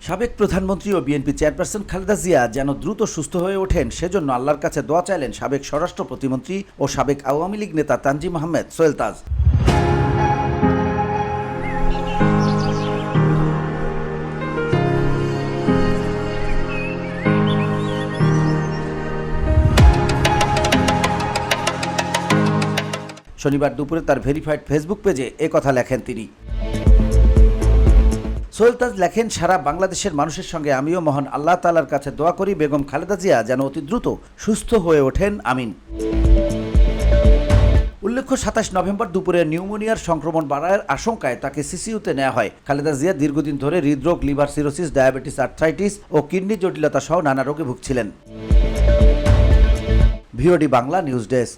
সাবেক প্রধানমন্ত্রী ও BNP chairperson Khaleda Zia যেন দ্রুত সুস্থ হয়ে ওঠেন সেজন্য আল্লাহর কাছে দোয়া চাইলেন সাবেক স্বরাষ্ট্র প্রতিমন্ত্রী ও সাবেক আওয়ামী লীগ নেতা তানজিম আহমেদ সোহেল তাজ। শনিবার দুপুরে তার ভেরিফাইড ফেসবুক পেজে একথা লেখেন তিনি। সোহেল তাজ লেখেন, সারা বাংলাদেশের মানুষের সঙ্গে আমিও মহান আল্লাহ তাআলার কাছে দোয়া করি বেগম খালেদা জিয়া যেন অতি দ্রুত সুস্থ হয়ে ওঠেন, আমিন। উল্লেখ্য, 27 নভেম্বর দুপুরে নিউমোনিয়ার সংক্রমণ বাড়ার আশঙ্কায় তাকে সিসিইউতে নেওয়া হয়। খালেদা জিয়া দীর্ঘদিন ধরে হৃদরোগ, লিভার সিরোসিস, ডায়াবেটিস, আর্থ্রাইটিস ও কিডনি জটিলতা সহ নানা রোগে ভুগছিলেন। VOD Bangla news desk.